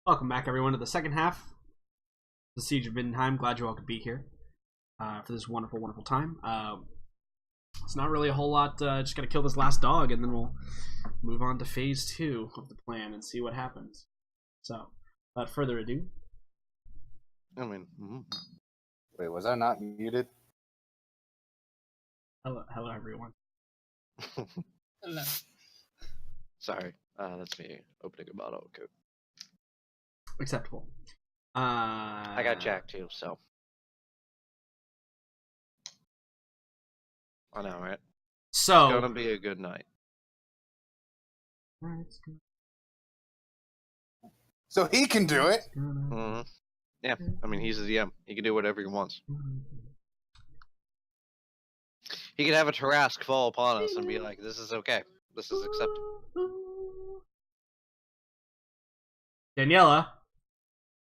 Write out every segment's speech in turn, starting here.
Welcome back, everyone, to the second half of the Siege of Middenheim. Glad you all could be here for this wonderful, wonderful time. It's not really a whole lot. Just got to kill this last dog, and then we'll move on to phase 2 of the plan and see what happens. So, without further ado. Wait, was I not muted? Hello everyone. Hello. Sorry, that's me opening a bottle of Coke. Acceptable. I got Jack too, so. I know, right? So It's gonna be a good night. So he can do it. Mm-hmm. Yeah, I mean, he's the DM. He can do whatever he wants. He could have a Tarrasque fall upon us and be like, this is okay. This is acceptable. Daniela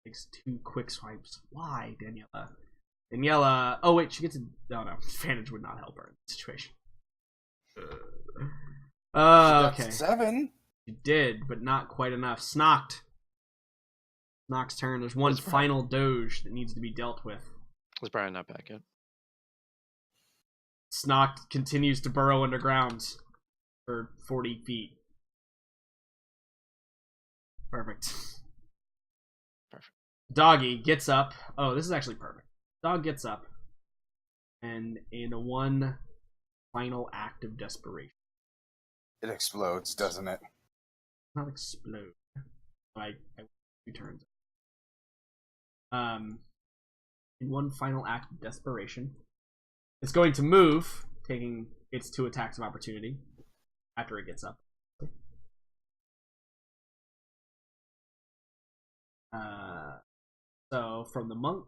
takes 2 quick swipes. Why, Daniela? Daniela. Oh wait, she gets a. Oh no, advantage would not help her in this situation. Okay. 7. She did, but not quite enough. Snocked. Snock's turn. There's one final doge that needs to be dealt with. Is Brian not back yet? Snocked continues to burrow underground for 40 feet. Perfect. Doggy gets up. Oh, this is actually perfect. Dog gets up, and in one final act of desperation, It explodes, doesn't it? not explode. I 2 turns. In one final act of desperation, it's going to move, taking its 2 attacks of opportunity after it gets up. So from the monk,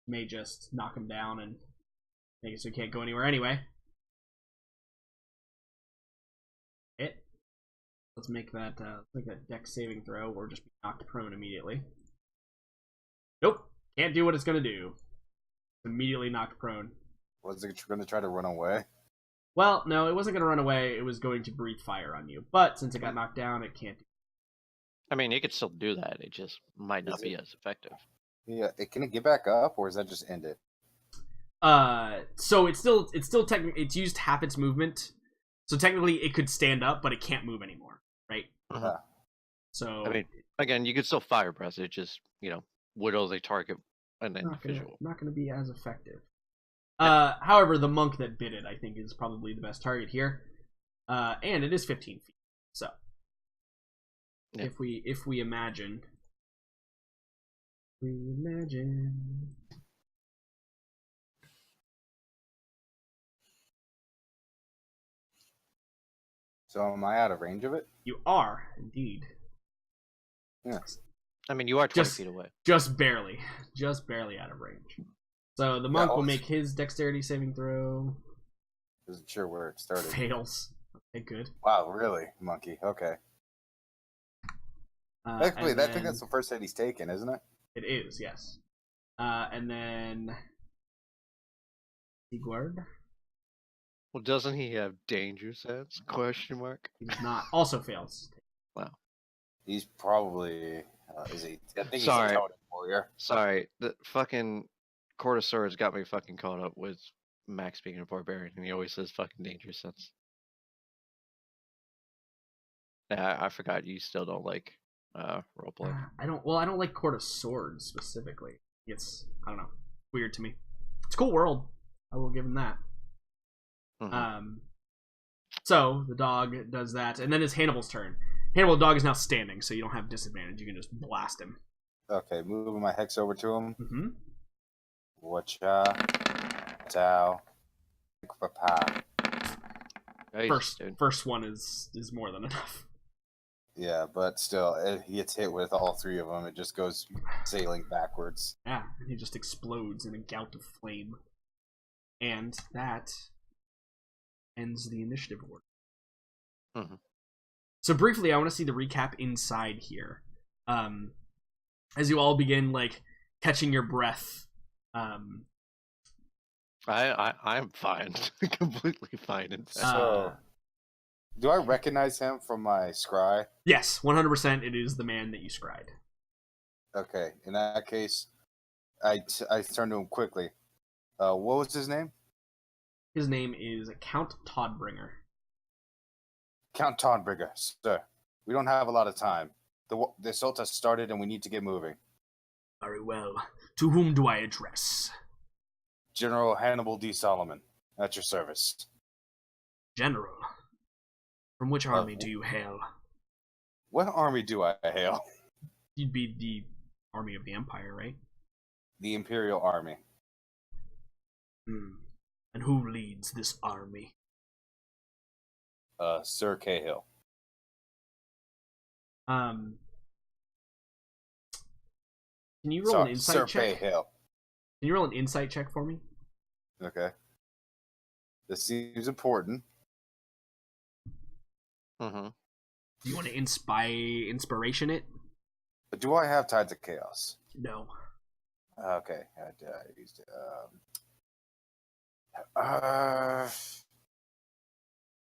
may just knock him down and make it so he can't go anywhere anyway. Let's make that dex saving throw or just be knocked prone immediately. Nope, can't do what it's gonna do. Immediately knocked prone. Was it going to try to run away? Well, no, it wasn't gonna run away. It was going to breathe fire on you. But since it got knocked down, it can't. I mean, he could still do that. It just might not be as effective. Yeah. Can it get back up, or does that just end it? So it's still technically it's used half its movement. So technically it could stand up, but it can't move anymore, right? Uh-huh. So I mean, again, you could still fire breath. It just, whittles a target an individual. Not gonna be as effective. However, the monk that bit it, I think, is probably the best target here. And it is 15 feet. So yeah. if we imagine. So am I out of range of it? You are indeed. Yes. I mean, you are 20 feet away. Just barely out of range. So the monk will make his dexterity saving throw. Isn't sure where it started. Fails. Okay, good. Wow, really, monkey? Okay. Actually, I think that's the first hit he's taken, isn't it? It is, yes. And then Sigurd. Well, doesn't he have danger sense? Question mark. He does not. Also fails. Wow. He's probably. Is he? I think he's Sorry. a totem warrior. Sorry, the fucking Cortosaurus got me fucking caught up with Max being a barbarian, and he always says fucking danger sense. Yeah, I forgot you still don't like roleplay. I don't like Court of Swords specifically. It's I don't know, weird to me. It's a cool world. I will give him that. Mm-hmm. So the dog does that, and then it's Hannibal's turn. Hannibal, the dog is now standing, so you don't have disadvantage. You can just blast him. Okay, moving my hex over to him. Mm-hmm. Watcha. Tao. Papa. Nice, First one is more than enough. Yeah, but still, he gets hit with all 3 of them. It just goes sailing backwards. Yeah, and he just explodes in a gout of flame. And that ends the initiative order. Mm-hmm. So briefly, I want to see the recap inside here. As you all begin, catching your breath. I'm fine. Completely fine, in fact. So, Do I recognize him from my scry? Yes, 100%. It is the man that you scried. Okay, in that case, I turn to him quickly. What was his name? His name is Count Toddbringer. Count Tonbrigger, sir. We don't have a lot of time. The assault has started, and we need to get moving. Very well. To whom do I address? General Hannibal D. Solomon, at your service. General. From which army do you hail? What army do I hail? You'd be the army of the Empire, right? The Imperial Army. And who leads this army? Sir Cahill. Can you roll an insight Sir check? Cahill. Can you roll an insight check for me? Okay. This seems important. Mm-hmm. Do you want to inspiration it? But do I have Tides of Chaos? No. Okay. I used it.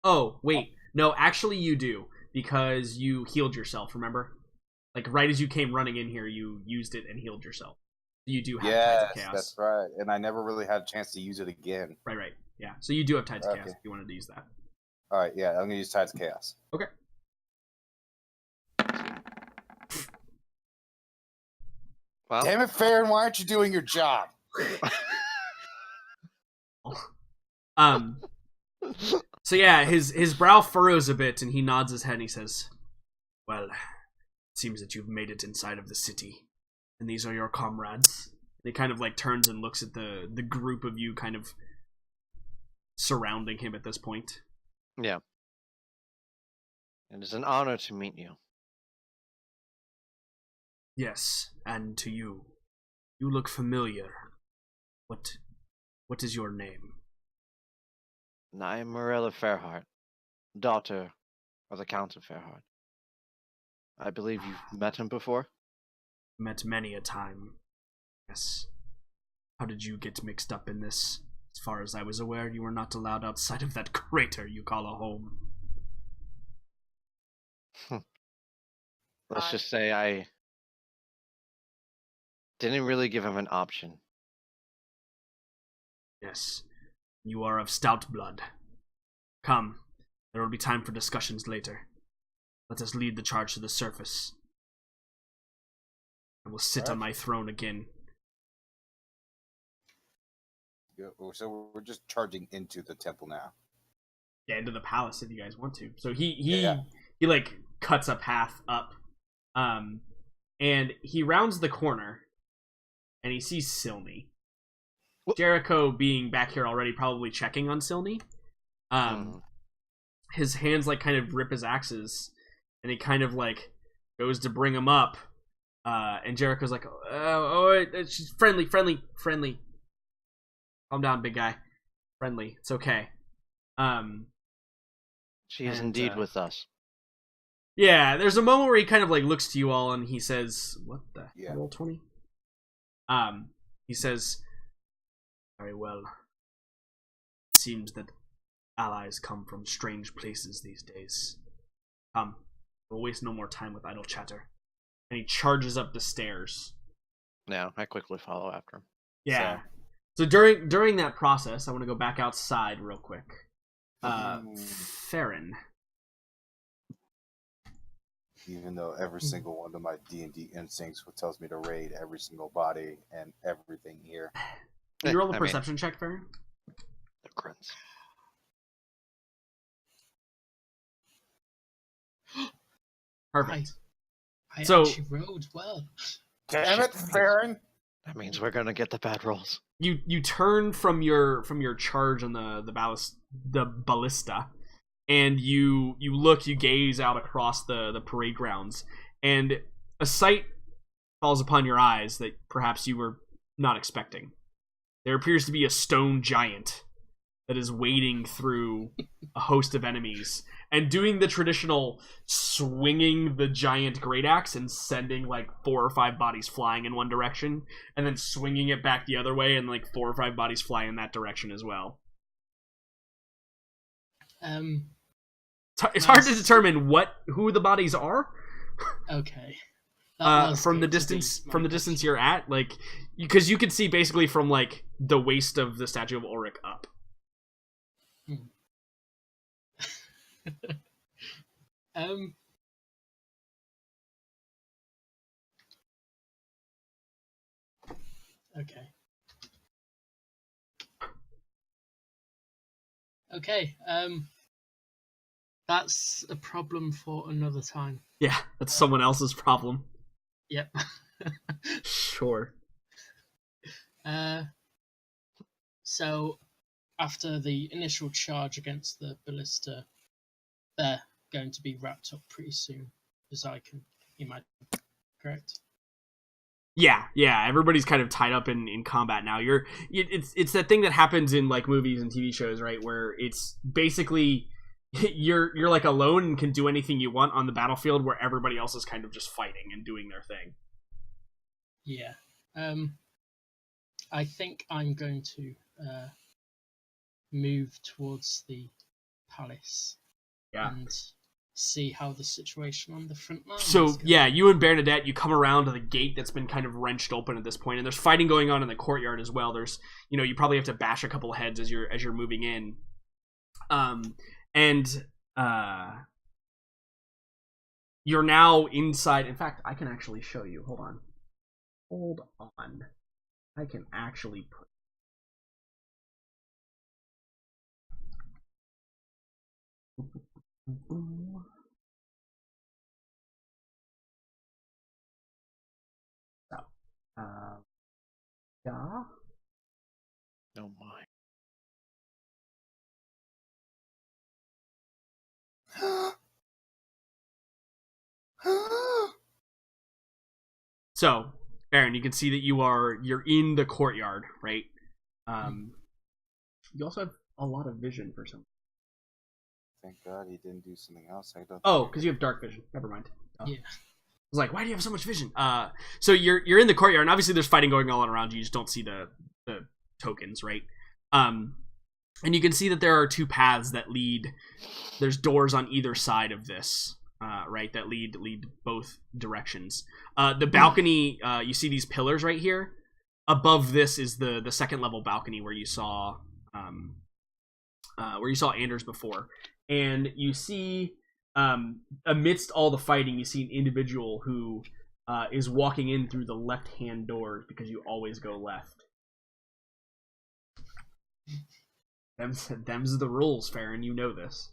Oh, wait. No, actually you do. Because you healed yourself, remember? Like, right as you came running in here, you used it and healed yourself. You do have Tides of Chaos. That's right. And I never really had a chance to use it again. Right. Yeah, so you do have Tides of Chaos if you wanted to use that. Alright, yeah, I'm going to use Tides of Chaos. Okay. Well, Damn it, Farron, why aren't you doing your job? So yeah, his brow furrows a bit and he nods his head and he says, well, it seems that you've made it inside of the city. And these are your comrades. And he kind of like turns and looks at the group of you kind of surrounding him at this point. yeah. It is an honor to meet you. Yes, and to you. You look familiar. What is your name? I am Morella Fairheart, daughter of the Count of Fairheart. I believe you've met him before? Met many a time. Yes. How did you get mixed up in this? As far as I was aware, you were not allowed outside of that crater you call a home. Let's just say I didn't really give him an option. Yes. You are of stout blood. Come. There will be time for discussions later. Let us lead the charge to the surface. I will sit on my throne again. So we're just charging into the temple now. Yeah, into the palace if you guys want to. So he like cuts a path up. And he rounds the corner and he sees Silney. Jericho being back here already, probably checking on Silney. His hands like kind of rip his axes, and he kind of like goes to bring him up. And Jericho's like, she's friendly. Calm down, big guy. Friendly. It's okay. She is indeed with us. Yeah, there's a moment where he kind of like looks to you all and he says, "What the roll 20?" He says, "Very well. It seems that allies come from strange places these days. Come, we'll waste no more time with idle chatter." And he charges up the stairs. Yeah, I quickly follow after him. Yeah. So during that process, I want to go back outside real quick. Farron. Even though every single one of my D&D instincts tells me to raid every single body and everything here. Can you roll a perception check, Farron? The grunts. Perfect. I So- actually rode well. Damn it, Farron! That means we're gonna get the bad rolls. You turn from your charge on the ballista, and you gaze out across the parade grounds, and a sight falls upon your eyes that perhaps you were not expecting. There appears to be a stone giant that is wading through a host of enemies and doing the traditional swinging the giant great axe and sending like 4 or 5 bodies flying in one direction, and then swinging it back the other way and like 4 or 5 bodies fly in that direction as well. It's hard to determine who the bodies are. Okay. From the distance you're at, like, because you can see basically from like the waist of the statue of Ulrich up. Okay. Okay. That's a problem for another time. Yeah, that's someone else's problem. Yep. Sure. So after the initial charge against the ballista, they're going to be wrapped up pretty soon, as I can imagine. Correct? Yeah. Everybody's kind of tied up in combat now. It's that thing that happens in like movies and TV shows, right? Where it's basically you're like alone and can do anything you want on the battlefield, where everybody else is kind of just fighting and doing their thing. Yeah. I think I'm going to move towards the palace. Yeah. And see how the situation on the front line So, is going. yeah, you and Bernadette, you come around to the gate that's been kind of wrenched open at this point, and there's fighting going on in the courtyard as well. There's, you probably have to bash a couple of heads as you're moving in. You're now inside. In fact, I can actually show you. Hold on. I can actually put. Yeah. Oh my. So, Aaron, you can see that you're in the courtyard, right? You also have a lot of vision for some. Thank God he didn't do something else. Oh, because you have dark vision. Never mind. Yeah. I was like, why do you have so much vision? So you're in the courtyard, and obviously there's fighting going on around you. You just don't see the tokens, right? And you can see that there are two paths that lead. There's doors on either side of this, right? That lead both directions. The balcony, you see these pillars right here. Above this is the second level balcony where you saw Anders before, and you see. Amidst all the fighting, you see an individual who is walking in through the left-hand doors because you always go left. Them's the rules, Farron. You know this.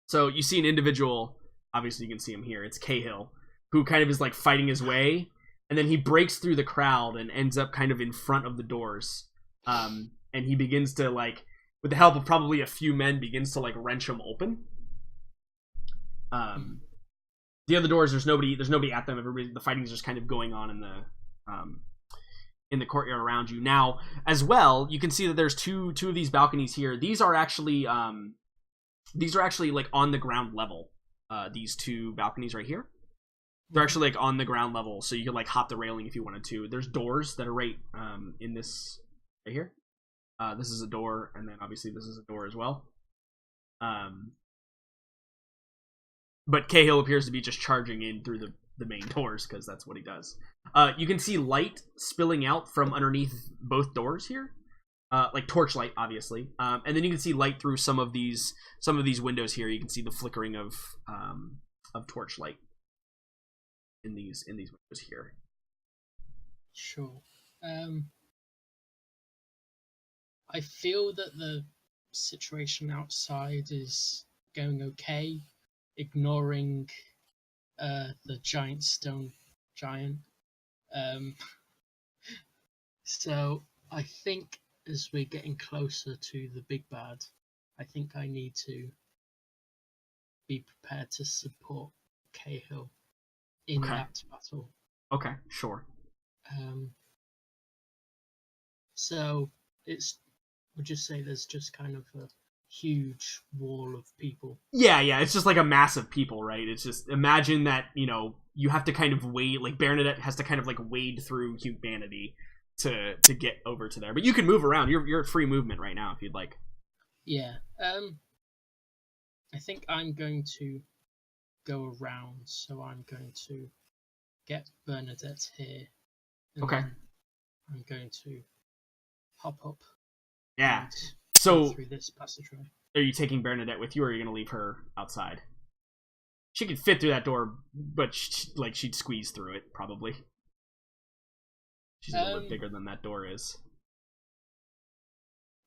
So you see an individual. Obviously, you can see him here. It's Cahill, who kind of is like fighting his way, and then he breaks through the crowd and ends up kind of in front of the doors. And he begins to like. With the help of probably a few men, begins to like wrench them open. The other doors, there's nobody at them. The fighting is just kind of going on in the courtyard around you. Now, as well, you can see that there's two of these balconies here. These are actually like on the ground level. These two balconies right here, they're actually like on the ground level, so you could like hop the railing if you wanted to. There's doors that are right in this right here. This is a door, and then obviously this is a door as well. But Cahill appears to be just charging in through the main doors, because that's what he does. You can see light spilling out from underneath both doors here. Like torchlight, obviously. And then you can see light through some of these windows here. You can see the flickering of torchlight in these windows here. Sure. I feel that the situation outside is going okay, ignoring the giant stone giant. So I think as we're getting closer to the big bad, I think I need to be prepared to support Cahill in that battle. Okay, sure. So we'll just say there's just kind of a huge wall of people. Yeah, it's just like a mass of people, right? It's just, imagine that, you have to kind of wade, like Bernadette has to kind of like wade through humanity to get over to there. But you can move around. You're free movement right now if you'd like. Yeah. I think I'm going to go around, so I'm going to get Bernadette here. And Okay. then I'm going to hop up. Yeah. And go So, through this passageway. are you taking Bernadette with you, or are you going to leave her outside? She could fit through that door, but she'd squeeze through it, probably. She's a little bit bigger than that door is.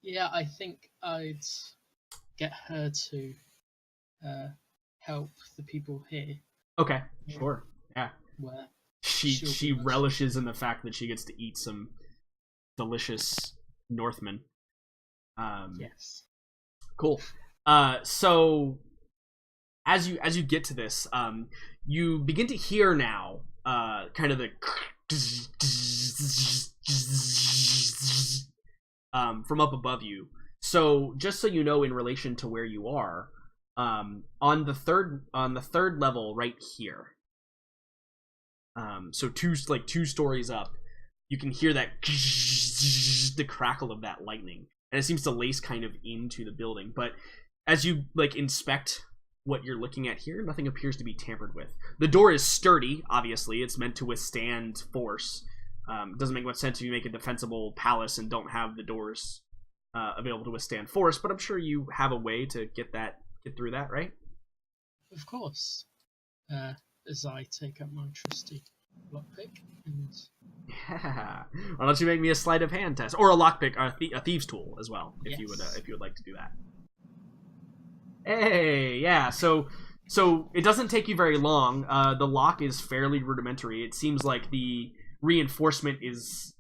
Yeah, I think I'd get her to help the people here. Okay, sure. Yeah. Where She relishes in the fact that she gets to eat some delicious Northmen. Yes. Cool. So as you get to this, you begin to hear now kind of the from up above you. So just so you know, in relation to where you are, on the third level right here. So two stories up, you can hear that the crackle of that lightning, and it seems to lace kind of into the building. But as you inspect what you're looking at here, nothing appears to be tampered with. The door is sturdy, obviously. It's meant to withstand force. It doesn't make much sense if you make a defensible palace and don't have the doors available to withstand force, but I'm sure you have a way to get through that, right? Of course. As I take up my trusty lockpick and... Yeah. Why don't you make me a sleight of hand test, or a lockpick, a thieves' tool as well, if you would like to do that. Hey, yeah. So it doesn't take you very long. The lock is fairly rudimentary. It seems like the reinforcement is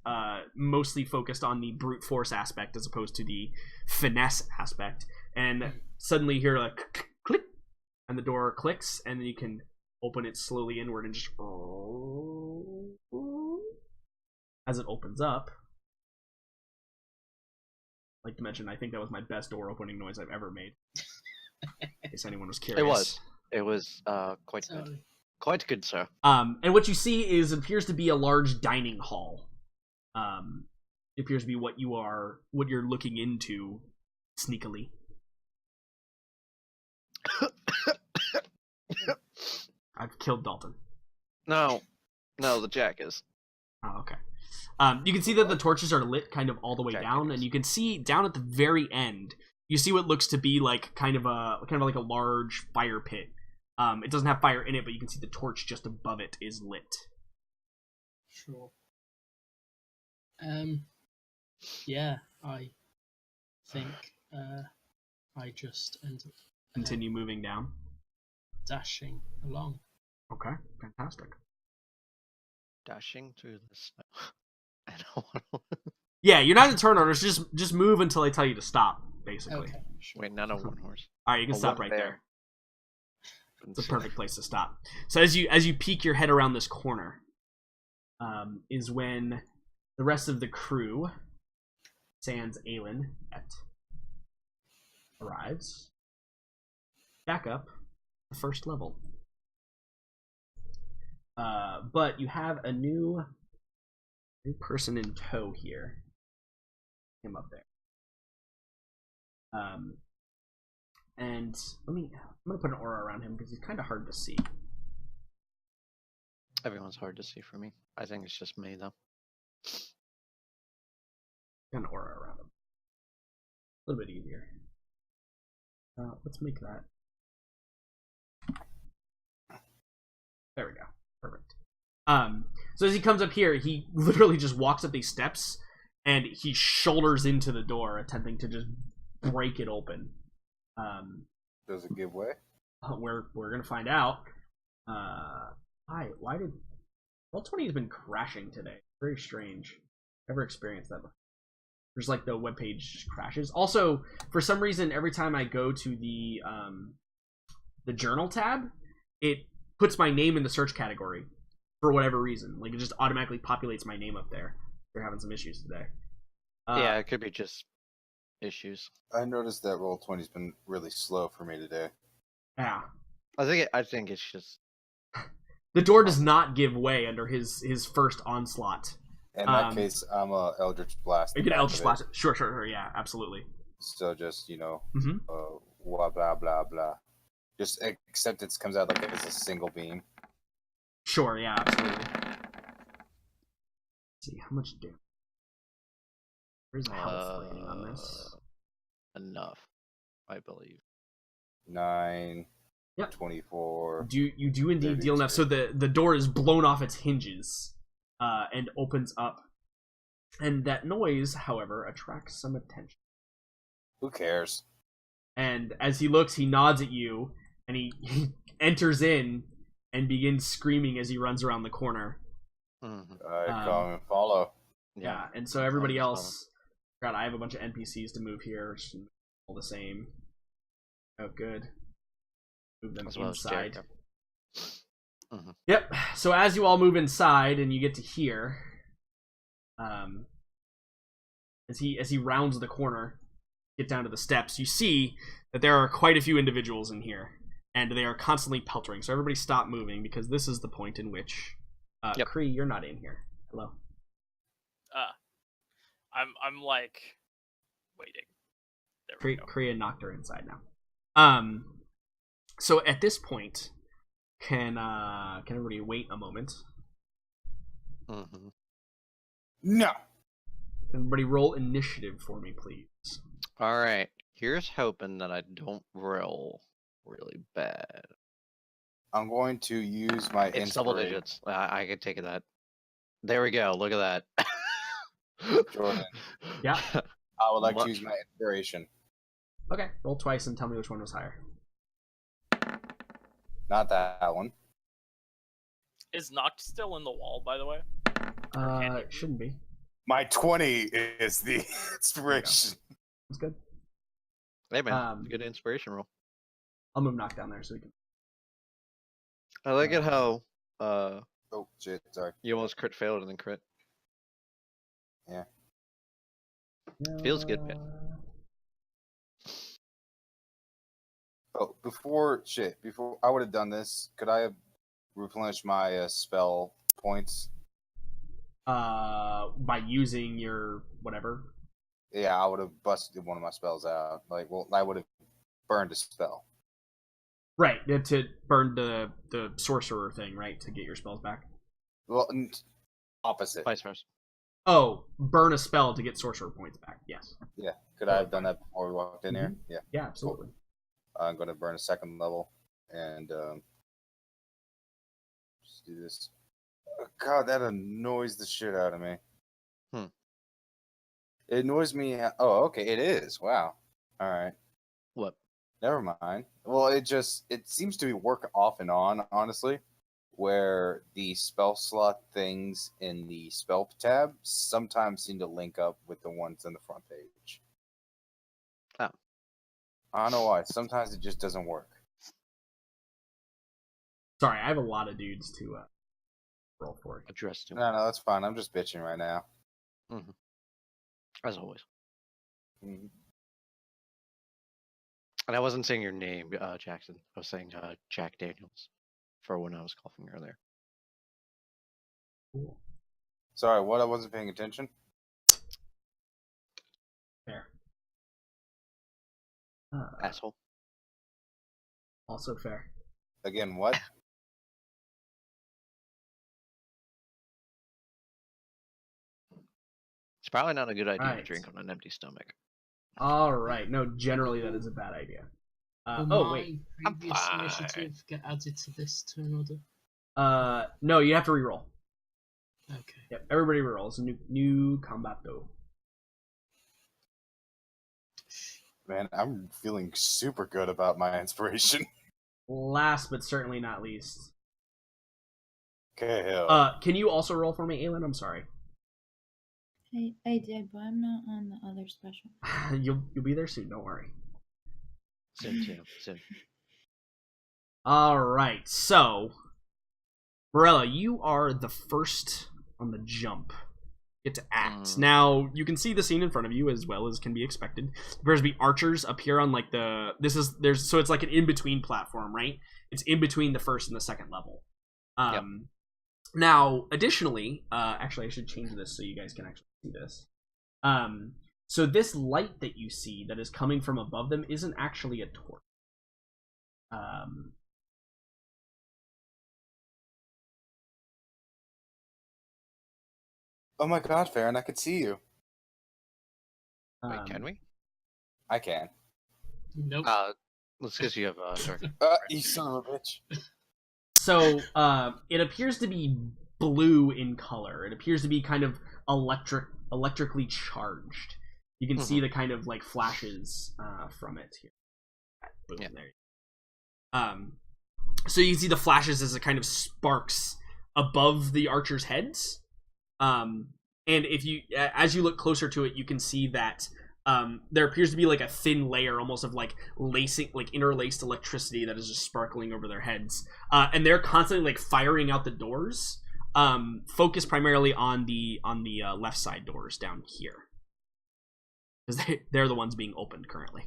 mostly focused on the brute force aspect as opposed to the finesse aspect. And suddenly you hear click, and the door clicks, and then you can open it slowly inward and just as it opens up. I'd like to mention, I think that was my best door opening noise I've ever made. In case anyone was curious. It was quite good. Quite good, sir. And what you see is it appears to be a large dining hall. It appears to be what you're looking into sneakily. I've killed Dalton. No, the Jack is. Oh, okay. You can see that the torches are lit kind of all the way down, and you can see down at the very end, you see what looks to be like kind of like a large fire pit. It doesn't have fire in it, but you can see the torch just above it is lit. Sure. Yeah, I think I just end up continue moving down, dashing along. Okay, fantastic. Dashing through the snow. I don't want to. Yeah, you're not in turn orders. Just move until I tell you to stop, basically. Okay, sure. Wait, not a one horse. All right, you can A stop one right there. bear. It's a perfect place to stop. So as you peek your head around this corner, is when the rest of the crew, sans Aelin, arrives. Back up the first level. But you have a new person in tow here. Him up there. And I'm gonna put an aura around him because he's kind of hard to see. Everyone's hard to see for me. I think it's just me though. Got an aura around him. A little bit easier. Let's make that. There we go. Perfect. So as he comes up here, he literally just walks up these steps and he shoulders into the door, attempting to just break it open. Does it give way? We're gonna find out. Why did Roll20 has been crashing today? Very strange. Never experienced that before. There's like the webpage just crashes. Also, for some reason, every time I go to the journal tab, it puts my name in the search category for whatever reason. Like it just automatically populates my name up there. They're having some issues today. Yeah, it could be just issues. I noticed that Roll20's been really slow for me today. Yeah. I think it's just The door does not give way under his first onslaught. In that case, I'm a Eldritch Blast. You can Eldritch Blast it. Sure, yeah, absolutely. So just Mm-hmm. blah blah blah blah. Just except it comes out like it's a single beam. Sure, yeah, absolutely. Let's see, how much damage? Where's the health rating on this? Enough, I believe. 9, Yep. 24. You do indeed deal enough. So the door is blown off its hinges and opens up. And that noise, however, attracts some attention. Who cares? And as he looks, he nods at you, and he enters in and begins screaming as he runs around the corner. Mm-hmm. I come and follow. Yeah, and so everybody else... God, I have a bunch of NPCs to move here. All the same. Oh, good. Move them inside. Mm-hmm. Yep. So as you all move inside and you get to here, as he rounds the corner, get down to the steps, you see that there are quite a few individuals in here, and they are constantly peltering. So everybody stop moving, because this is the point in which Kree, you're not in here. Hello. I'm like waiting. There we go. Kree knocked her inside now. So at this point, can everybody wait a moment? Mm-hmm. No. Can everybody roll initiative for me, please? All right. Here's hoping that I don't roll really bad. I'm going to use my It's double inspiration. digits. I can take that. There we go. Look at that. Jordan. Yeah. I would like to use my inspiration. Okay, roll twice and tell me which one was higher. Not that one. Is Noct still in the wall, by the way? It shouldn't be. My 20 is the inspiration. That's good. Hey man, good inspiration roll. I'll move Knock down there so we can. I like it how Oh shit! Sorry. you almost crit failed and then crit. Yeah. Feels good, man. Oh, before I would have done this, could I have replenished my spell points? By using your whatever. Yeah, I would have busted one of my spells out. I would have burned a spell. Right, to burn the sorcerer thing, right, to get your spells back. Well, opposite. Vice versa. Oh, burn a spell to get sorcerer points back. Yes. Yeah. Could I have done that before we walked in here? Yeah. Yeah, absolutely. I'm going to burn a second level and just do this. Oh, God, that annoys the shit out of me. It annoys me. Oh, okay, it is. Wow. All right. What? Never mind. Well, it seems to work off and on, honestly, where the spell slot things in the spell tab sometimes seem to link up with the ones on the front page. Oh. I don't know why. Sometimes it just doesn't work. Sorry, I have a lot of dudes to roll for. Address to. No, that's fine. I'm just bitching right now. Mm-hmm. As always. Mm-hmm. And I wasn't saying your name, Jackson. I was saying Jack Daniels for when I was coughing earlier. Cool. Sorry, what? I wasn't paying attention? Fair. Asshole. Also fair. Again, what? It's probably not a good idea to Right. drink on an empty stomach. All right. No, generally that is a bad idea. Will Wait. my I'm previous fine. initiative get added to this turn order? No, you have to reroll. Okay. Yep, everybody rerolls. New combat though. Man, I'm feeling super good about my inspiration. Last but certainly not least. Okay, hell. Can you also roll for me, Aelin? I'm sorry. I did, but I'm not on the other special. You'll be there soon. Don't worry. Soon. All right. So, Morella, you are the first on the jump. Get to act. Now you can see the scene in front of you as well as can be expected. There's be archers up here on like so it's like an in between platform, right? It's in between the first and the second level. Yep. Now, additionally, actually, I should change this so you guys can actually see this. So this light that you see that is coming from above them isn't actually a torch. Oh my god, Farron, I could see you. Wait, can we? I can. Nope. Let's because you have dark. You son of a bitch. So it appears to be blue in color. It appears to be kind of electrically charged. You can see the kind of like flashes from it here. Boom, Yeah. There. So you can see the flashes as it kind of sparks above the archers' heads. And if you, as you look closer to it, you can see that there appears to be like a thin layer, almost of like lacing, like interlaced electricity that is just sparkling over their heads. And they're constantly like firing out the doors. Focused primarily on the left side doors down here, because they're the ones being opened currently.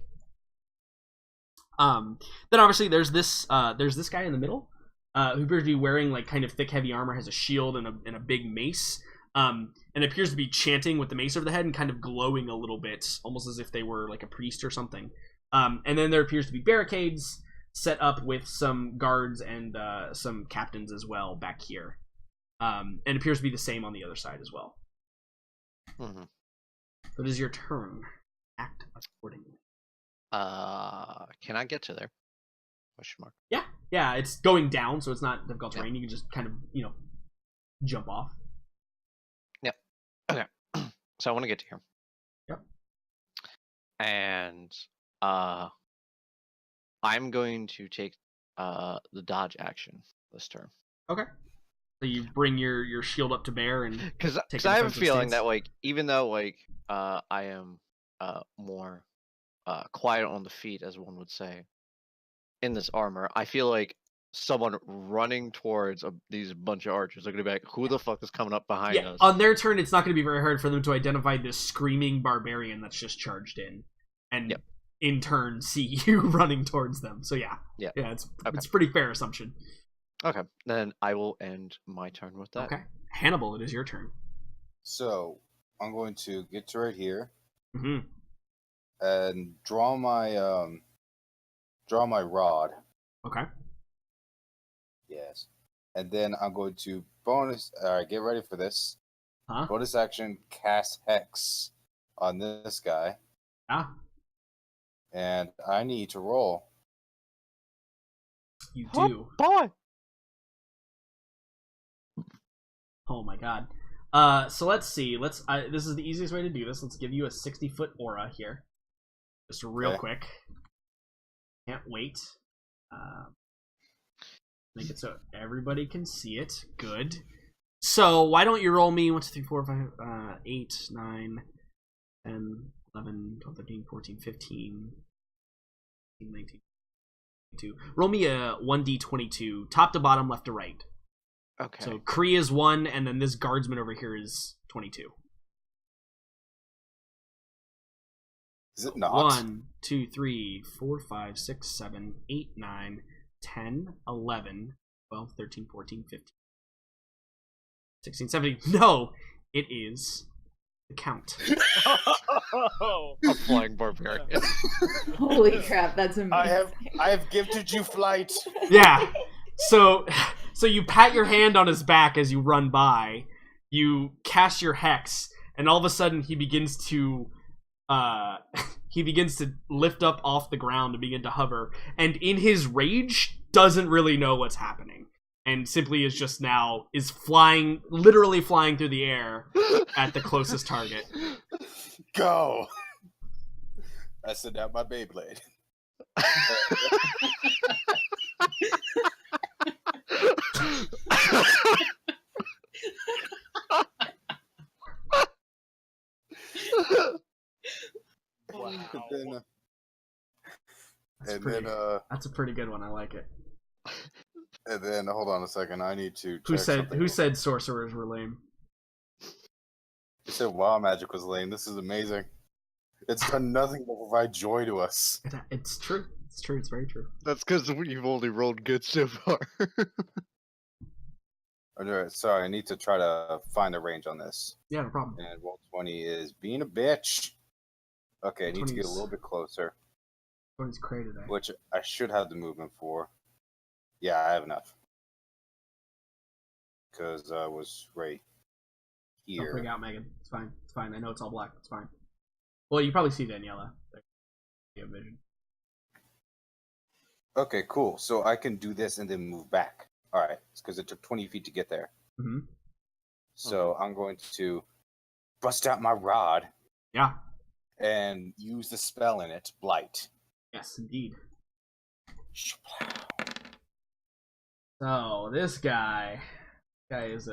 Then obviously there's this guy in the middle, who appears to be wearing like kind of thick, heavy armor, has a shield and a big mace, and appears to be chanting with the mace over the head and kind of glowing a little bit, almost as if they were like a priest or something. And then there appears to be barricades set up with some guards and some captains as well back here. And it appears to be the same on the other side as well. Mm-hmm. So it is your turn. Act accordingly. Can I get to there? Question mark. Yeah, it's going down, so it's not difficult terrain. Yeah. You can just kind of, jump off. Yep. Okay. So I want to get to here. Yep. And I'm going to take the dodge action this turn. Okay. So you bring your shield up to bear and Because take I have a defensive feeling stance. that like even though like I am more quiet on the feet, as one would say, in this armor, I feel like someone running towards these bunch of archers are gonna be like, "Who the fuck is coming up behind us?" On their turn, it's not going to be very hard for them to identify this screaming barbarian that's just charged in, and in turn see you running towards them. So yeah, it's a pretty fair assumption. Okay, then I will end my turn with that. Okay, Hannibal, it is your turn. So I'm going to get to right here Mm-hmm. and draw my rod. Okay. Yes, and then I'm going to bonus. All right, get ready for this. Huh? Bonus action: cast hex on this guy, and I need to roll. You do. Boy. Oh my god. So let's see. This is the easiest way to do this. Let's give you a 60-foot aura here, just real quick. Can't wait. Make it so everybody can see it. Good. So why don't you roll me 1, 2, 3, 4, 5, 8, 9, 10, 11, 12, 13, 14, 15, 19, 22. Roll me a 1d22, top to bottom, left to right. Okay. So Kree is 1, and then this guardsman over here is 22. Is it not? 1, 2, 3, 4, 5, 6, 7, 8, 9, 10, 11, 12, 13, 14, 15, 16, 17. No, it is the Count. A flying barbarian. Holy crap, that's amazing. I have gifted you flight. Yeah. So you pat your hand on his back as you run by. You cast your hex, and all of a sudden he begins to lift up off the ground and begin to hover. And in his rage, doesn't really know what's happening, and simply is flying, literally flying through the air at the closest target. Go. I sent out my Beyblade. Wow. That's a pretty good one. I like it. And then hold on a second. I need to. Who said sorcerers were lame? You said wild magic was lame. This is amazing. It's done nothing but provide joy to us. It's true. It's true. It's very true. That's because you've only rolled good so far. Alright, sorry, I need to try to find a range on this. Yeah, no problem. And roll 20 is being a bitch. Okay, I need to get a 20's little bit closer, 20's cray today. which I should have the movement for. Yeah, I have enough. Because I was right Don't freak here. out, Megan. It's fine. It's fine. I know it's all black. It's fine. Well, you probably see Daniela. You have vision. Okay, cool. So I can do this and then move back. All right, it's because it took 20 feet to get there. Mm-hmm. So I'm going to bust out my rod Yeah. and use the spell in it, Blight. Yes, indeed. So this guy is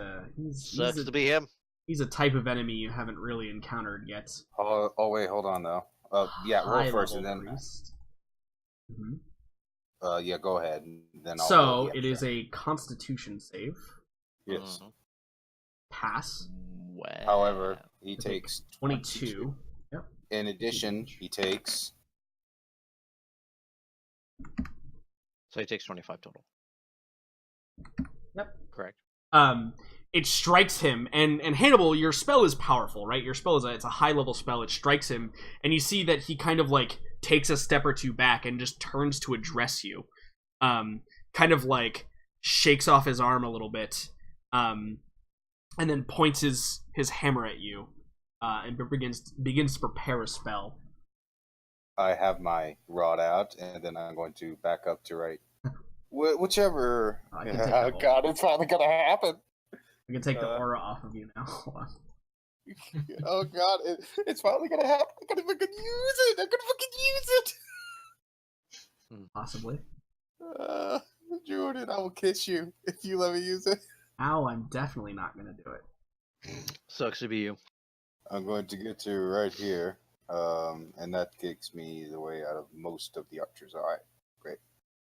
Sucks to be him. he's a type of enemy you haven't really encountered yet. Oh wait, hold on though. Yeah, roll High first level and then. priest. Mhm. Yeah, go ahead. And then I'll So roll the it is extra. a Constitution save. Yes. Mhm. Pass. Wow. However, he I think takes 22. Yep. In addition, he takes. So he takes 25 total. Yep. Correct. It strikes him, and Hannibal, your spell is powerful, right? Your spell it's a high level spell. It strikes him, and you see that he kind of like takes a step or two back and just turns to address you. Kind of like shakes off his arm a little bit, and then points his hammer at you, and begins to prepare a spell. I have my rod out, and then I'm going to back up to right. Whichever. I can take that Oh God, it's finally gonna happen. I can take the aura off of you now. Hold on. Oh God, it's finally gonna happen. I'm gonna fucking use it. I'm gonna fucking use it. Possibly. Jordan, I will kiss you if you let me use it. Now I'm definitely not gonna do it. Sucks to be you. I'm going to get to right here, and that kicks me the way out of most of the archers. All right, great.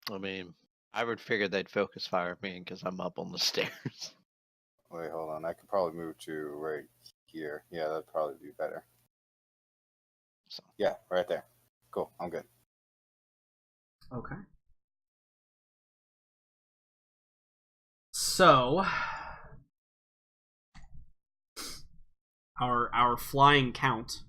I mean, I would figure they'd focus fire me because I'm up on the stairs. Wait, hold on. I could probably move to right here. Yeah, that'd probably be better. So. Yeah, right there. Cool. I'm good. Okay. So our flying count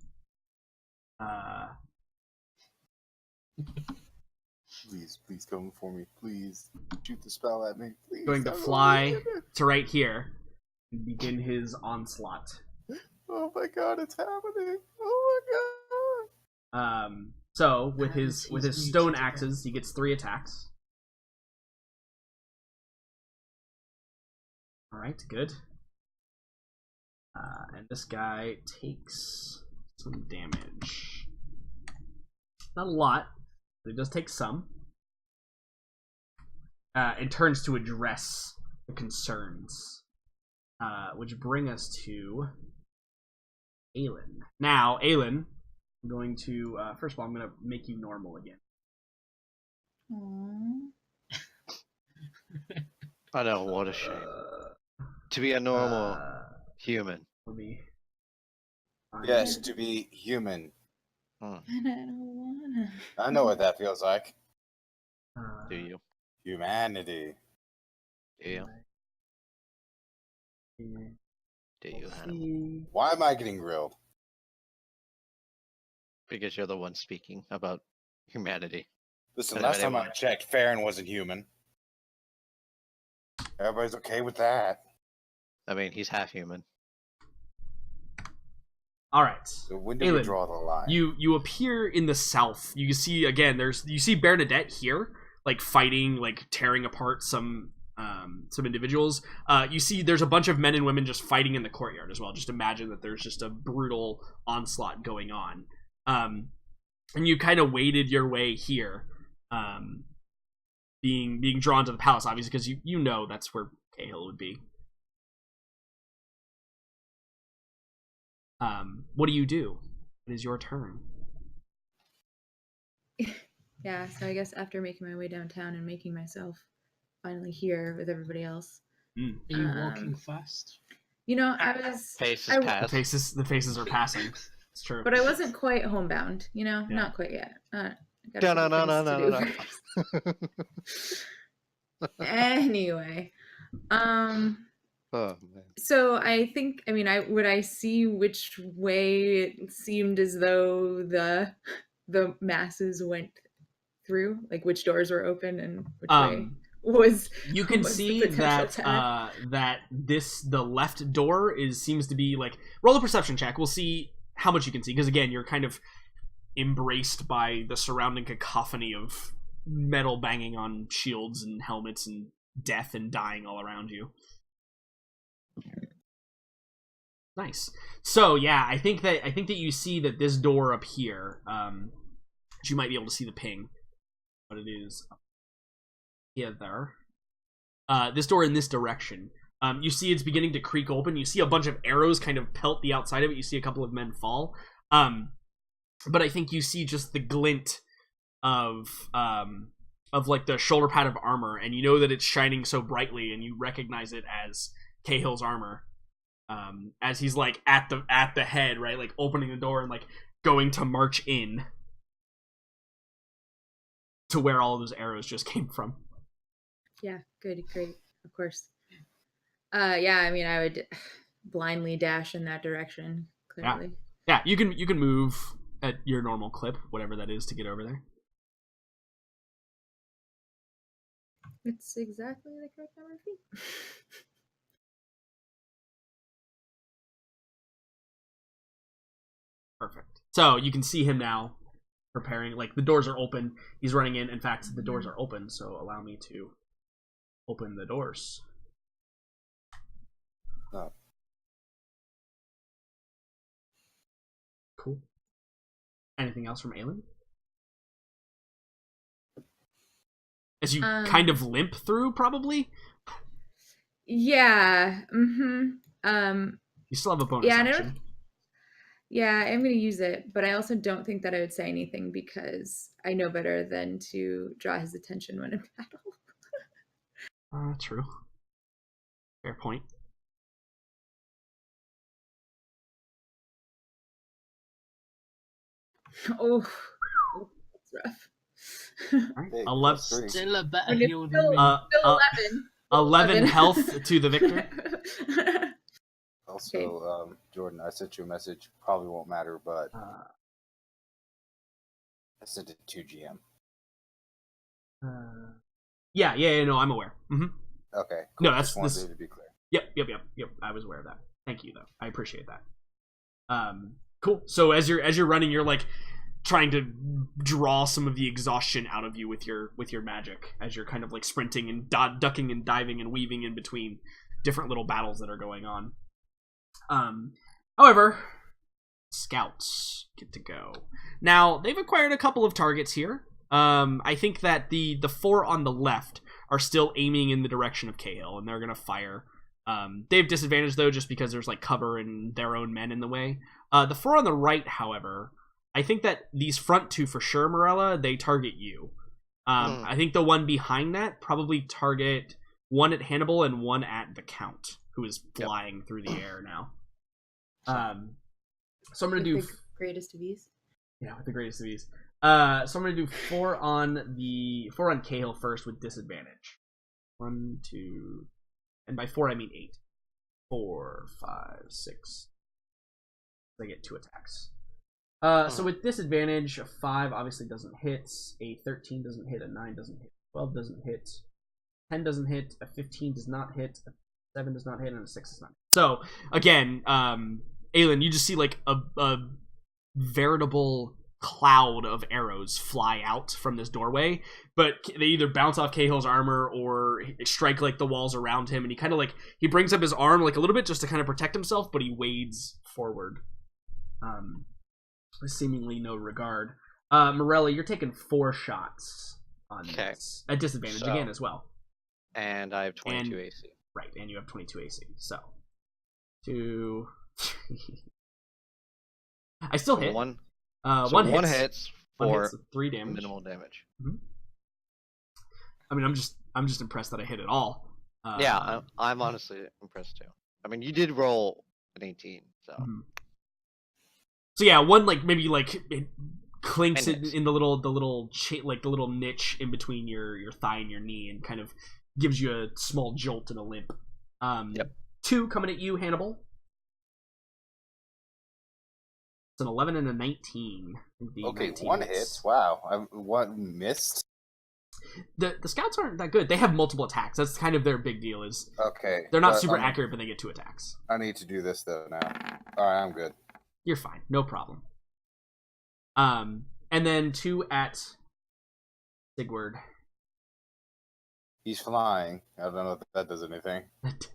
Please come for me. Please shoot the spell at me. Please. going to fly to right here and begin his onslaught. Oh my God, it's happening. Oh my God. So with He's his muted stone again. axes, he gets 3 attacks. All right, good. And this guy takes some damage. Not a lot, but he does take some. And turns to address the concerns, which bring us to Aelin. Now, Aelin, I'm going to first of all, I'm going to make you normal again. Aww. I know, what a shame. To be a normal human. Let me. find Yes, it. to be human. And I don't wanna. I know what that feels like. Do you? Humanity. Do you? Do you, Hannibal? See. Why am I getting grilled? Because you're the one speaking about humanity. Listen, And last I time I didn't checked, Farron wasn't human. Everybody's okay with that. I mean, he's half human. All right. So when do we Aelin, draw the line? You appear in the south. You see again. You see Bernadette here, like fighting, like tearing apart some individuals. You see there's a bunch of men and women just fighting in the courtyard as well. Just imagine that there's just a brutal onslaught going on. And you kind of waded your way here, being drawn to the palace, obviously, because you know that's where Cahill would be. What do you do? It is your turn. Yeah, so I guess after making my way downtown and making myself finally here with everybody else. Are you Um, walking fast? You know, I was. Face I- is The past. faces are passing. It's true. But I wasn't quite homebound, you know? Yeah. Not quite yet. I got No, a no, couple no, things no, to no, do first. Anyway. Well, Oh man. So I think, I mean, I see which way it seemed as though the masses went through, like which doors were open and which way was You can was the see potential that attack. that the left door seems to be like, roll a perception check. We'll see how much you can see, because again, you're kind of embraced by the surrounding cacophony of metal banging on shields and helmets and death and dying all around you. Nice. So yeah, I think that you see that this door up here, you might be able to see the ping, but it is up here. This door in this direction. You see it's beginning to creak open. You see a bunch of arrows kind of pelt the outside of it. You see a couple of men fall. But I think you see just the glint of like the shoulder pad of armor, and you know that it's shining so brightly, and you recognize it as Cahill's armor. As he's like at the head, right, like opening the door and like going to march in to where all of those arrows just came from. Yeah, good, great, of course. Yeah, I mean, I would blindly dash in that direction. Clearly. Yeah, you can move at your normal clip, whatever that is, to get over there. It's exactly the correct number of feet. Perfect. So you can see him now preparing, like the doors are open. He's running in. In fact, the doors are open, so allow me to open the doors. Oh. Cool. Anything else from Aelin? As you kind of limp through, probably? Yeah. You still have a bonus action. Yeah, I'm going to use it, but I also don't think that I would say anything because I know better than to draw his attention when in battle. True. Fair point. Oh, that's rough. All right. Hey, 11. Still a better When it's heal than me. Still 11 health to the victor. Also, Okay. Jordan, I sent you a message. Probably won't matter, but I sent it to GM. Yeah, no, I'm aware. Mm-hmm. Okay. No, Cool. that's Just wanted to be clear. Yep. I was aware of that. Thank you, though. I appreciate that. Cool. So as you're running, you're like trying to draw some of the exhaustion out of you with your magic as you're kind of like sprinting and ducking and diving and weaving in between different little battles that are going on. However, scouts get to go. Now, they've acquired a couple of targets here. I think that the 4 on the left are still aiming in the direction of Cahill, and they're going to fire. They have disadvantage, though, just because there's like cover and their own men in the way. The 4 on the right, however, I think that these front 2 for sure, Morella, they target you. I think the one behind that probably target one at Hannibal and one at the Count, who is flying through the air now. So I'm going to do... the greatest of ease. Yeah, with the greatest of ease. So I'm going to do 4 on Cahill first with disadvantage. 1, 2... And by 4, I mean 8. 4, 5, 6. I get 2 attacks. So with disadvantage, a 5 obviously doesn't hit. A 13 doesn't hit. A 9 doesn't hit. 12 doesn't hit. 10 doesn't hit. A 15 does not hit. A 7 does not hit. And a 6 does not hit. So, again, Aelin, you just see like a veritable cloud of arrows fly out from this doorway, but they either bounce off Cahill's armor or strike like the walls around him, and he kind of like he brings up his arm like a little bit just to kind of protect himself, but he wades forward with seemingly no regard. Morella, you're taking 4 shots on this at disadvantage again as well, and I have 22 AC. Right, and you have 22 AC. So 2 I still hit one. So one hits for 3 damage. Minimal damage. Mm-hmm. I mean, I'm just impressed that I hit it all. Yeah, I'm honestly impressed too. I mean, you did roll an 18, so. Mm-hmm. So yeah, one like maybe like it clinks it in the little niche in between your thigh and your knee, and kind of gives you a small jolt and a limp. 2 coming at you, Hannibal. It's an 11 and a 19. Okay, 19 one hits. hit. Wow, one missed. The scouts aren't that good. They have multiple attacks. That's kind of their big deal. Is Okay, they're not super accurate, but they get 2 attacks. I need to do this though now. All right, I'm good. You're fine, no problem. And then 2 at Sigurd. He's flying. I don't know if that does anything.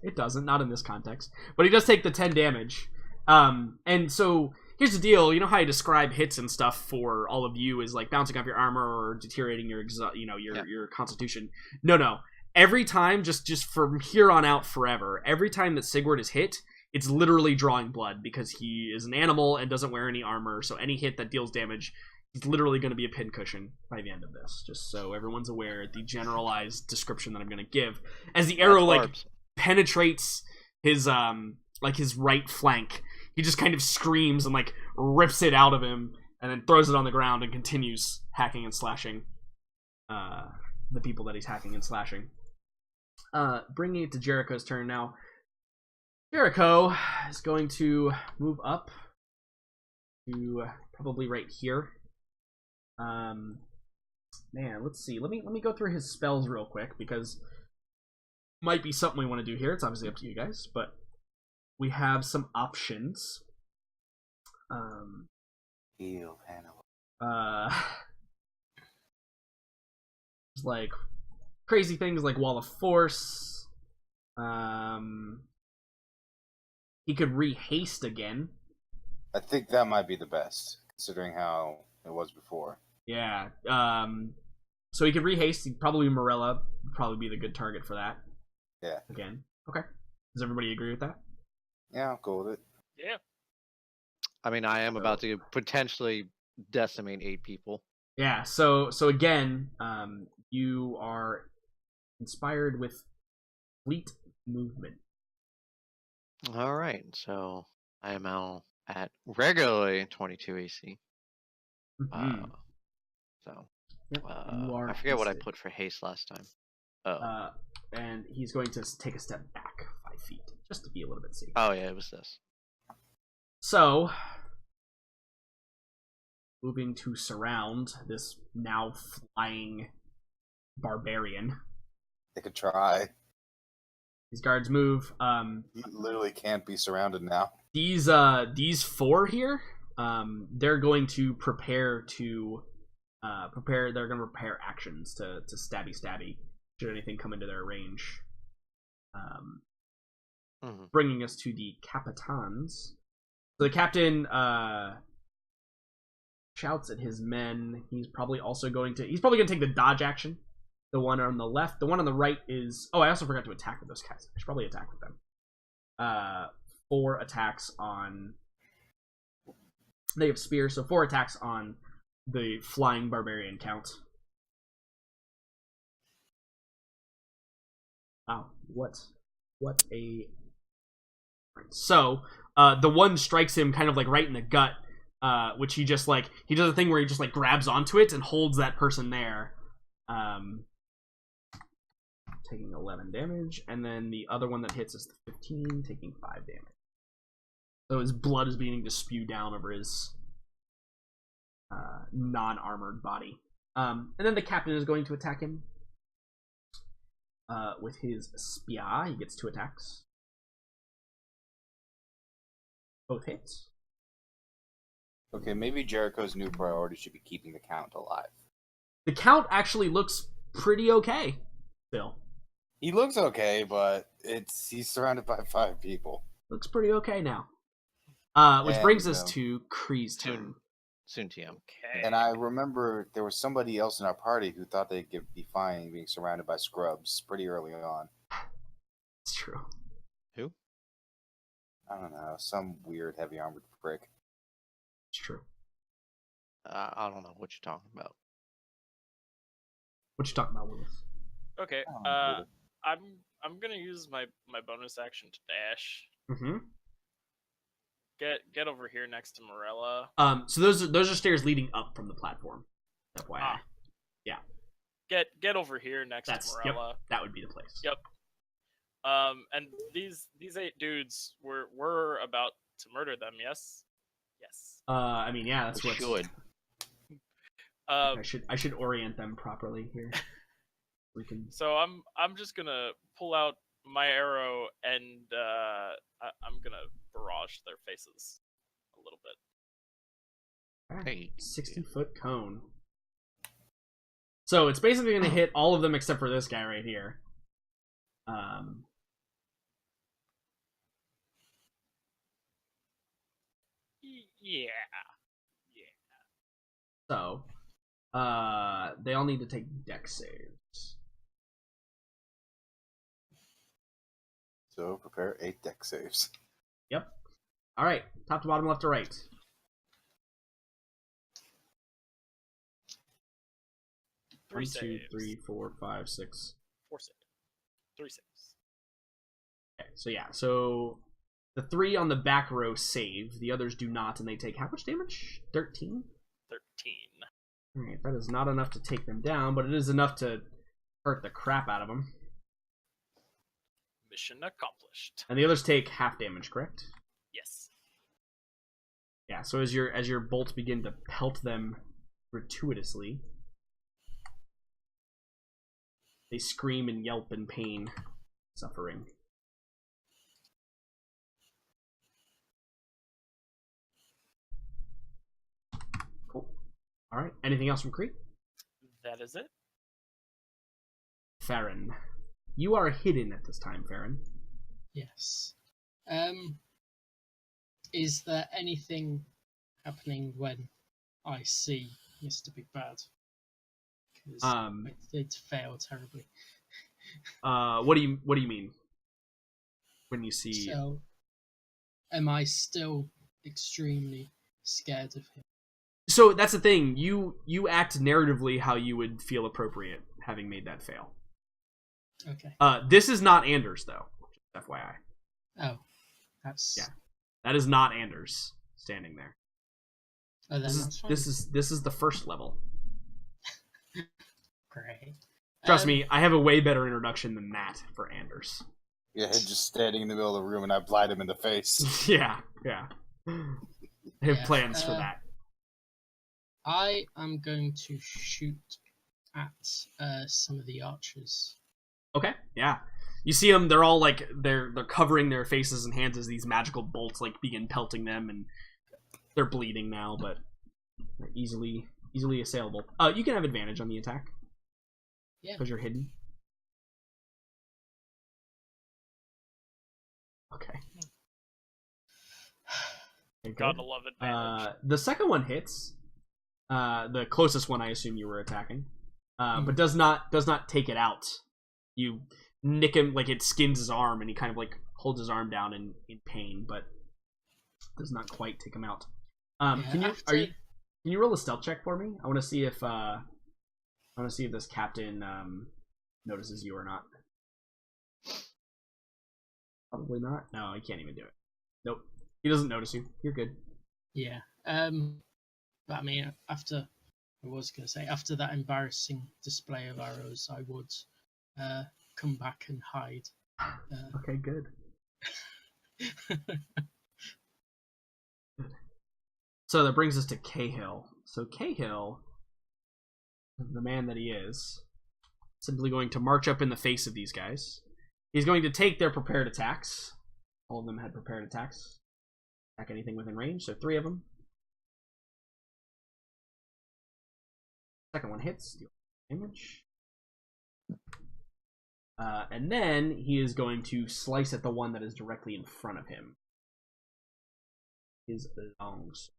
It doesn't, not in this context. But he does take the 10 damage. And so here's the deal. You know how I describe hits and stuff for all of you is like bouncing off your armor or deteriorating your your constitution. No. Every time, just from here on out forever, every time that Sigurd is hit, it's literally drawing blood because he is an animal and doesn't wear any armor. So any hit that deals damage, he's literally going to be a pincushion by the end of this. Just so everyone's aware, the generalized description that I'm going to give as the arrow penetrates his his right flank. He just kind of screams and rips it out of him and then throws it on the ground and continues hacking and slashing the people that he's hacking and slashing. Bringing it to Jericho's turn now. Jericho is going to move up to probably right here. Let's see. Let me go through his spells real quick because might be something we want to do here. It's obviously up to you guys, but we have some options. Heal, Hannibal. Like crazy things like Wall of Force. He could rehaste again. I think that might be the best, considering how it was before. Yeah. So he could rehaste. Probably Morella would probably be the good target for that. Yeah. Again. Okay. Does everybody agree with that? Yeah, I'm cool with it. Yeah. I mean, I am about to potentially decimate 8 people. Yeah. So again, you are inspired with fleet movement. All right, so I am now at regularly 22 AC. Mm-hmm. I forget what I put for haste last time. And he's going to take a step back 5 feet just to be a little bit safe. Oh yeah, it was this. So, moving to surround this now flying barbarian. They could try. These guards move. You literally can't be surrounded now. These 4 here, they're going to prepare to They're going to prepare actions to stabby should anything come into their range. Bringing us to the capitans. So the captain shouts at his men. He's probably going to take the dodge action. The one on the left. The one on the right is... Oh, I also forgot to attack with those guys. I should probably attack with them. 4 attacks on... They have spears, so 4 attacks on the flying barbarian count. Wow, what a... So, the one strikes him kind of right in the gut, which he just he does a thing where he just grabs onto it and holds that person there. Taking 11 damage, and then the other one that hits is the 15, taking 5 damage. So his blood is beginning to spew down over his non-armored body. And then the captain is going to attack him with his spear. He gets 2 attacks. Both hits. Okay, maybe Jericho's new priority should be keeping the count alive. The count actually looks pretty okay still. He looks okay, but he's surrounded by 5 people. Looks pretty okay now. Which brings us to Kree's turn. Soon TM. Okay. And I remember there was somebody else in our party who thought they could be fine being surrounded by scrubs pretty early on. It's true. Who? I don't know, some weird heavy armored prick. It's true. I don't know what you're talking about. What you talking about, Willis? Okay. Oh, I'm gonna use my bonus action to dash. Mm-hmm. Get over here next to Morella. So those are stairs leading up from the platform. FYI. Yeah. Get over here next to Morella. Yep, that would be the place. Yep. And these 8 dudes were about to murder them. Yes. Yes. I mean, yeah, that's what. Should. I should orient them properly here. We can. So I'm just gonna pull out my arrow and I'm gonna barrage their faces a little bit. Hey. 60-foot cone. So it's basically going to hit all of them except for this guy right here. Yeah. So, they all need to take dex saves. So prepare 8 deck saves. Yep. All right, top to bottom, left to right. Three 1, 2, saves. 3, 4, 5, 6. 4 saves. 3 saves. Okay, so yeah, so the 3 on the back row save, the others do not, and they take how much damage? 13? 13. Alright, that is not enough to take them down, but it is enough to hurt the crap out of them. Mission accomplished. And the others take half damage, correct? Yes. Yeah, so as your bolts begin to pelt them gratuitously, they scream and yelp in pain, suffering. Cool. Alright, anything else from Crete? That is it. Farron. You are hidden at this time, Farron. Yes. Is there anything happening when I see Mr. Big Bad? Because it failed terribly. What do you mean when you see? So, am I still extremely scared of him? So that's the thing. You act narratively how you would feel appropriate, having made that fail. Okay. This is not Anders, though. FYI. Oh, that's yeah. That is not Anders standing there. Oh, then that's fine. This is the first level. Great. Trust me, I have a way better introduction than that for Anders. Yeah, he's just standing in the middle of the room and I blind him in the face. yeah. I have plans for that. I am going to shoot at some of the archers. Okay, yeah. You see them, they're all like, they're covering their faces and hands as these magical bolts like begin pelting them, and they're bleeding now, but they're easily assailable. You can have advantage on the attack. Yeah. Because you're hidden. Okay. Gotta love advantage. The second one hits. The closest one I assume you were attacking. But does not take it out. You nick him, like it skins his arm, and he kind of like holds his arm down in pain, but does not quite take him out. Can you roll a stealth check for me? I want to see if this captain notices you or not. Probably not. No, he can't even do it. Nope. He doesn't notice you. You're good. Yeah. But I mean, after that embarrassing display of arrows, I would come back and hide. Okay, good. So that brings us to Cahill. So Cahill, the man that he is, simply going to march up in the face of these guys. He's going to take their prepared attacks. All of them had prepared attacks. Attack anything within range, so 3 of them. Second one hits, deal damage. And then he is going to slice at the one that is directly in front of him. His longs.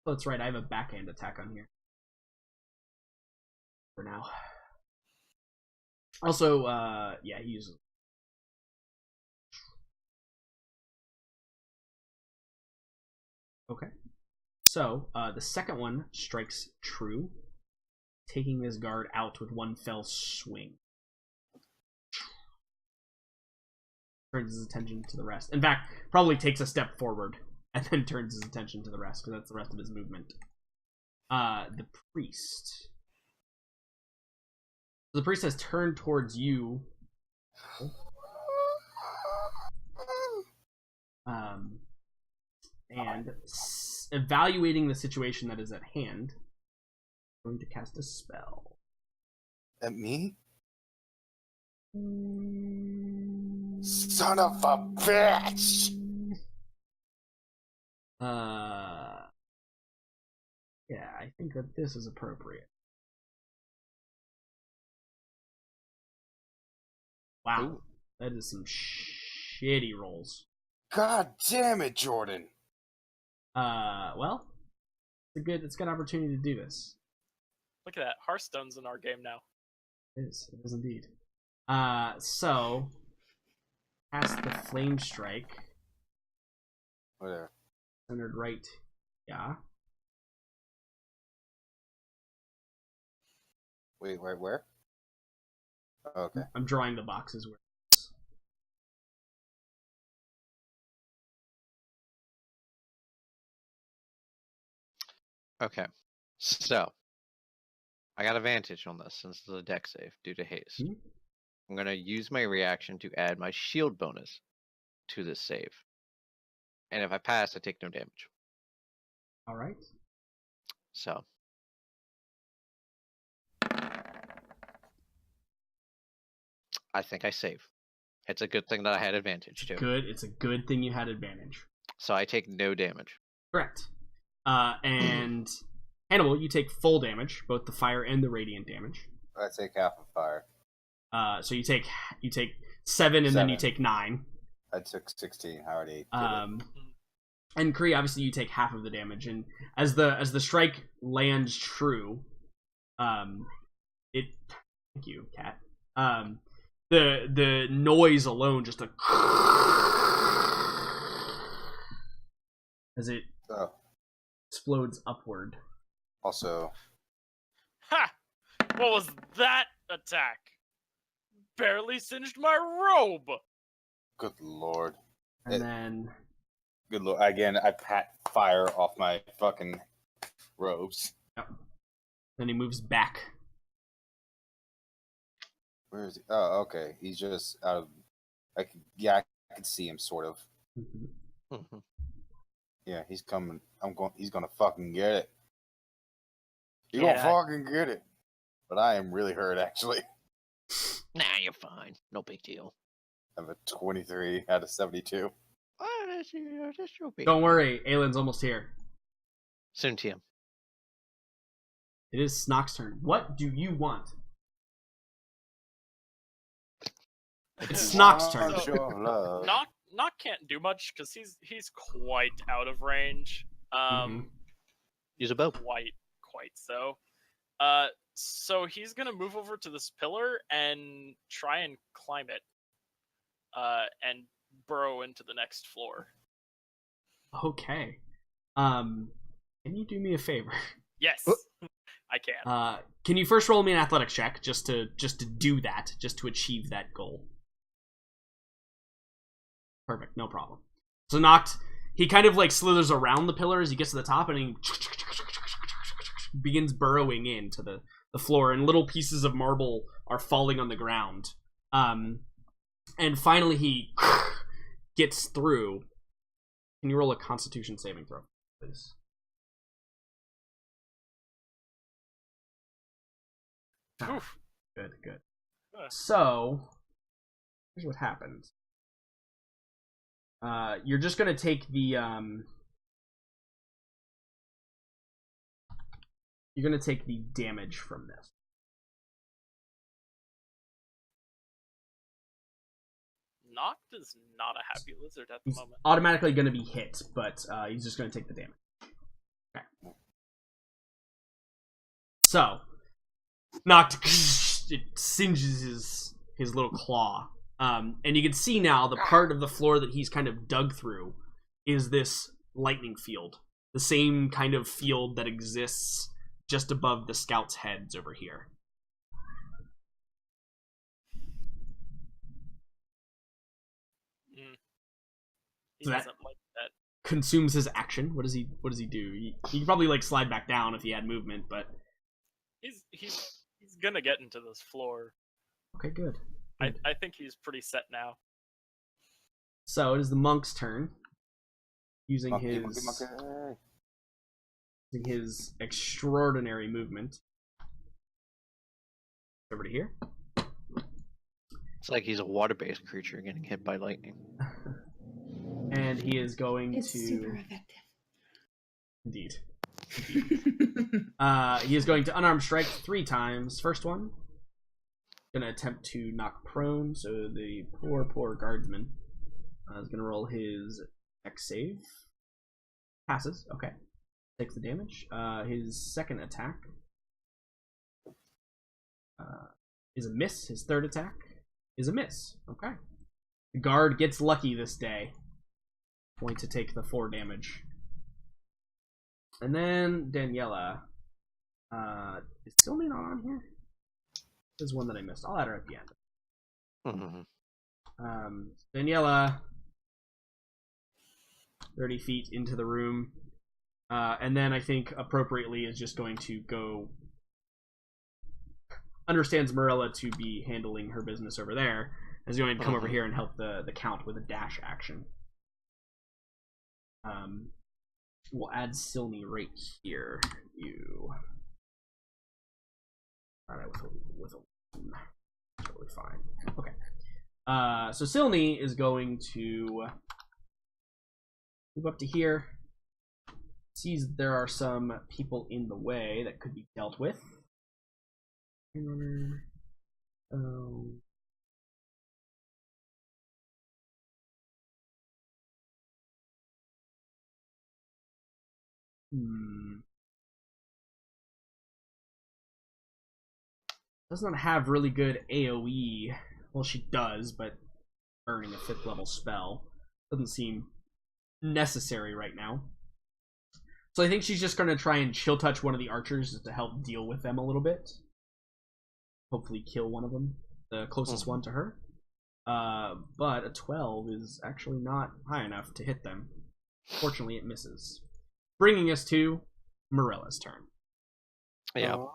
Oh, that's right, I have a backhand attack on here. For now. Also, yeah, he uses... Okay. So, the second one strikes true, taking this guard out with one fell swing. Turns his attention to the rest. In fact, probably takes a step forward and then turns his attention to the rest, because that's the rest of his movement. The priest. The priest has turned towards you. and evaluating the situation that is at hand, I'm going to cast a spell. At me? Son of a bitch! Yeah, I think that this is appropriate. Wow, Ooh. that is some shitty rolls. God damn it, Jordan! Well, it's a good opportunity to do this. Look at that. Hearthstone's in our game now. It is indeed. So, cast the Flame Strike, Whatever. centered right, yeah. Wait, where? Okay. I'm drawing the boxes where. Okay. So, I got advantage on this since it's a deck save due to haste. Hmm? I'm going to use my reaction to add my shield bonus to this save. And if I pass, I take no damage. All right. So. I think I save. It's a good thing that I had advantage too. Good. It's a good thing you had advantage. So I take no damage. Correct. And Hannibal, you take full damage, both the fire and the radiant damage. I take half of fire. So you take 7, and then you 7. take 9. I took 16. I already did it. And Kree, obviously you take half of the damage, and as the strike lands true, thank you, Cat. The noise alone, just as it Oh, explodes upward. also, Ha! What was that attack? Barely singed my robe! good lord. And then Good lord. Again, I pat fire off my fucking robes. then he moves back. Where is he? Oh, okay. He's just out of. I could see him sort of. Mm-hmm. Yeah, he's coming. He's gonna fucking get it. He's Yeah. gonna fucking get it. But I am really hurt, actually. Nah, you're fine. No big deal. I have a 23 out of 72. That's no big Don't deal. worry, Aylin's almost here. Soon, TM. It is Snock's turn. What do you want? It's Snock's turn. Want your love. Knock can't do much because he's quite out of range. Use a bow. Quite so. So he's gonna move over to this pillar and try and climb it. And burrow into the next floor. Okay. Can you do me a favor? Yes, I can. Can you first roll me an athletics check just to do that, just to achieve that goal? Perfect, no problem. So Noct, he kind of like slithers around the pillar as he gets to the top, and he begins burrowing into the floor, and little pieces of marble are falling on the ground. And finally he gets through. Can you roll a Constitution saving throw, please? Oof. Good. So, here's what happens. You're just gonna take the you're gonna take the damage from this. Noct is not a happy lizard at the He's moment. automatically gonna be hit, but he's just gonna take the damage. Okay. So, Noct, it singes his little claw. And you can see now the part of the floor that he's kind of dug through is this lightning field. The same kind of field that exists just above the scouts' heads over here. He So that- doesn't like that. Consumes his action. What does he do? He can probably like slide back down if he had movement, but He's gonna get into this floor. okay, good. I think he's pretty set now. So it is the monk's turn. using Monkey, his monkey, monkey. using his extraordinary movement. Over to here. It's like he's a water-based creature getting hit by lightning. And he is going It's to super effective. Indeed. He is going to unarmed strike 3 times. First one, gonna attempt to knock prone. So the poor guardsman is gonna roll his X save. Passes. Okay. Takes the damage. His second attack is a miss. His third attack is a miss. Okay. The guard gets lucky this day. Going to take the 4 damage. And then Daniela. Is Sylvie not on here? There's one that I missed. I'll add her at the end. Daniela, 30 feet into the room. And then I think appropriately is just going to go. Understands Marilla to be handling her business over there. Is going to come over here and help the count with a dash action. We'll add Silny right here. You. Alright, with a totally fine. Okay. So Silny is going to move up to here. Sees there are some people in the way that could be dealt with. Does not have really good AoE. Well, she does, but earning a 5th level spell doesn't seem necessary right now. So I think she's just going to try and chill touch one of the archers to help deal with them a little bit. Hopefully kill one of them, the closest one to her. But a 12 is actually not high enough to hit them. Fortunately, it misses. Bringing us to Marilla's turn. Yeah.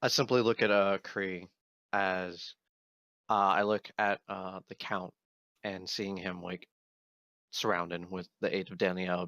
I simply look at Kree as I look at the Count and seeing him like surrounded with the aid of Danielle,